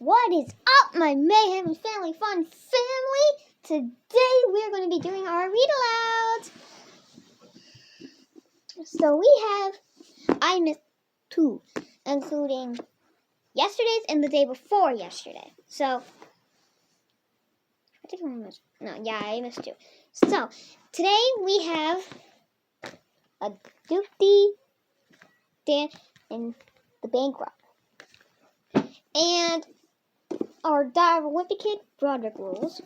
What is up, my Mayhem and Family Fun family? Today we're going to be doing our read alouds. So we have, I missed 2, including yesterday's and the day before yesterday. So, I think I missed, I missed 2. So, today we have a Doopty, Dan, and the bank robber. And our Dive Wimpy Kid, Broderick rules.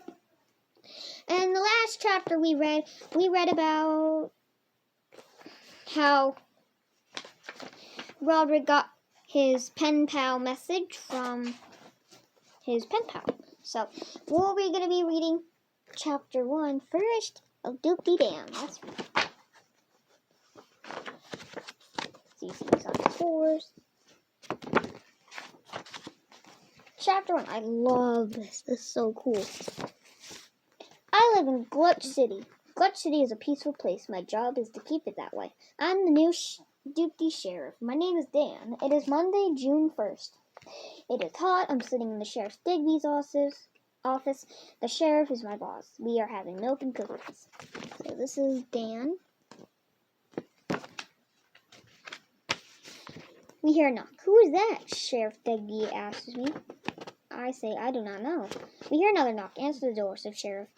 And the last chapter we read about how Broderick got his pen pal message from his pen pal. So we're going to be reading chapter 1 first of Doopty Dam. Let's read. CC's on the tours. Chapter 1. I love this. This is so cool. I live in Glutch City. Glutch City is a peaceful place. My job is to keep it that way. I'm the new Doopty Sheriff. My name is Dan. It is Monday, June 1st. It is hot. I'm sitting in the Sheriff Digby's office. The sheriff is my boss. We are having milk and cookies. So this is Dan. We hear a knock. Who is that? Sheriff Digby asks me. I say, I do not know. We hear another knock. Answer the door, said Sheriff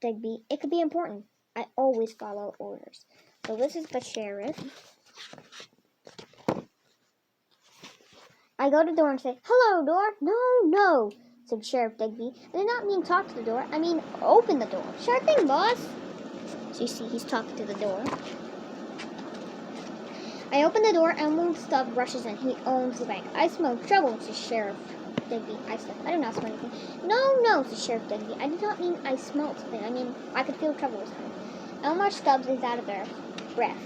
Digby. It could be important. I always follow orders. So this is the sheriff. I go to the door and say, hello, door. No, said Sheriff Digby. I did not mean talk to the door. I mean open the door. Sure thing, boss. So you see, he's talking to the door. I open the door and one Stubb rushes in. He owns the bank. I smell trouble, says Sheriff Digby. I said, I do not smell anything. No, says Sheriff Digby. I did not mean I smelled something. I mean, I could feel trouble was coming. Elmer Stubbs is out of breath.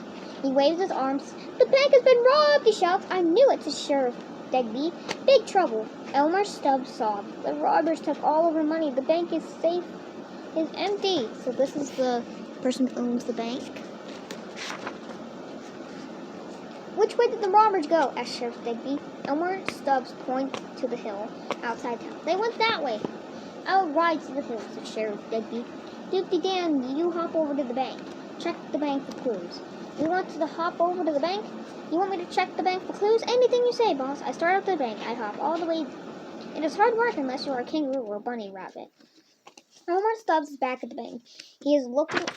He waves his arms. The bank has been robbed, he shouts. I knew it, says Sheriff Digby. Big trouble. Elmer Stubbs sobbed. The robbers took all of our money. The bank is safe. Is empty. So this is the person who owns the bank. Which way did the robbers go? Asked Sheriff Digby. Elmer Stubbs pointed to the hill outside town. They went that way. I'll ride to the hill, said Sheriff Digby. Doopty Dan, you hop over to the bank. Check the bank for clues. You want to hop over to the bank? You want me to check the bank for clues? Anything you say, boss. I start at the bank. I hop all the way. It is hard work unless you are a kangaroo or a bunny rabbit. Elmer Stubbs is back at the bank. He is looking at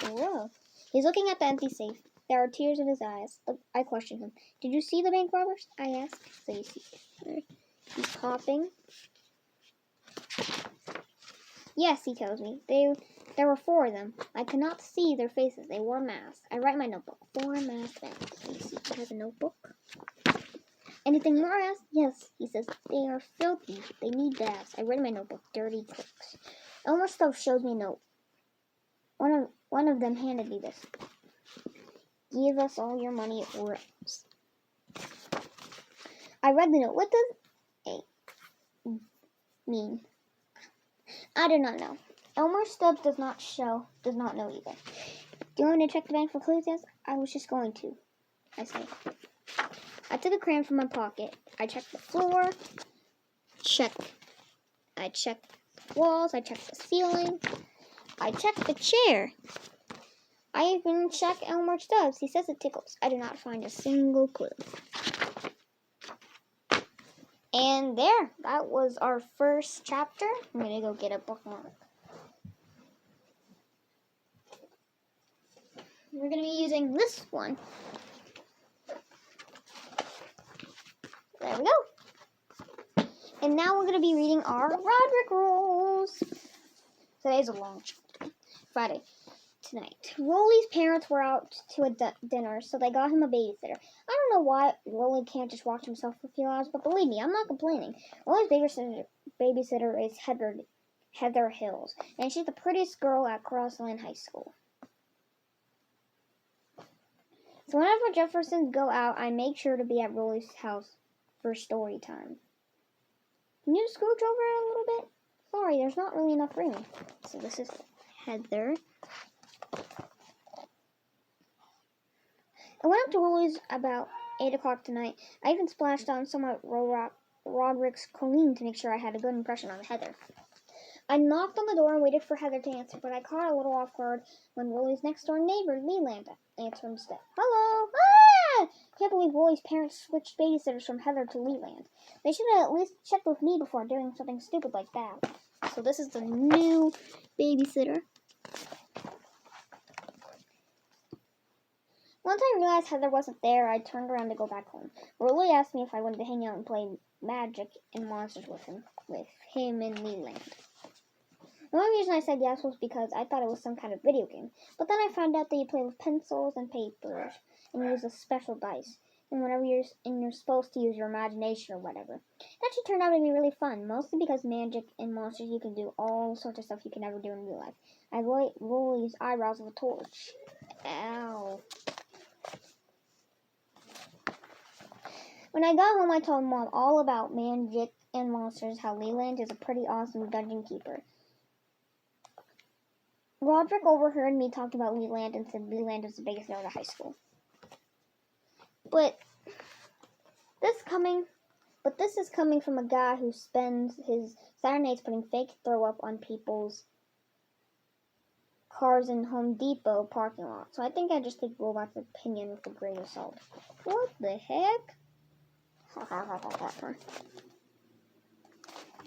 the empty safe. There are tears in his eyes. I question him. Did you see the bank robbers? I ask. So you see. He's hopping. Yes, he tells me. There were 4 of them. I could not see their faces. They wore masks. I write my notebook. 4 masked men. So you see, he has a notebook. Anything more? I ask. Yes, he says. They are filthy. They need baths. I write in my notebook. Dirty crooks. Elmer Stubbs shows me a note. One of them handed me this. Give us all your money or else. I read the note. What does it mean? I do not know. Elmer Stubbs does not know either. Do you want me to check the bank for clues? Yes, I was just going to. I say. I took a crayon from my pocket. I checked the floor. I checked the walls. I checked the ceiling. I checked the chair. I even checked Elmer Stubbs. He says it tickles. I do not find a single clue. And there, that was our first chapter. I'm going to go get a bookmark. We're going to be using this one. There we go. And now we're going to be reading our Broderick rules. Today's a long chapter. Friday. Tonight. Rolly's parents were out to a dinner, so they got him a babysitter. I don't know why Rolly can't just watch himself for a few hours, but believe me, I'm not complaining. Rolly's babysitter is Heather Hills, and she's the prettiest girl at Crossland High School. So whenever Jeffersons go out, I make sure to be at Rolly's house for story time. Can you scooch over a little bit? Sorry, there's not really enough room. So this is Heather. I went up to Rolly's about 8 o'clock tonight. I even splashed on some of Roderick's Colleen to make sure I had a good impression on Heather. I knocked on the door and waited for Heather to answer, but I caught a little off guard when Woolie's next-door neighbor, Leland, answered instead. Hello! Ah! Can't believe Woolie's parents switched babysitters from Heather to Leland. They should have at least checked with me before doing something stupid like that. So this is the new babysitter. Once I realized Heather wasn't there, I turned around to go back home. Wooley asked me if I wanted to hang out and play magic and monsters with him and Leland. The only reason I said yes was because I thought it was some kind of video game. But then I found out that you play with pencils and papers and use a special dice. And you're supposed to use your imagination or whatever. It actually turned out to be really fun, mostly because magic and monsters you can do all sorts of stuff you can never do in real life. I light Wooley's eyebrows with a torch. Ow. When I got home, I told Mom all about magic and monsters, how Leland is a pretty awesome dungeon keeper. Roderick overheard me talking about Leland and said Leland is the biggest nerd at high school. But this is coming from a guy who spends his Saturday nights putting fake throw up on people's cars in Home Depot parking lot. So I think I just take Robot's opinion with a grain of salt. What the heck?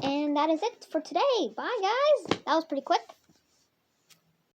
And that is it for today. Bye, guys. That was pretty quick.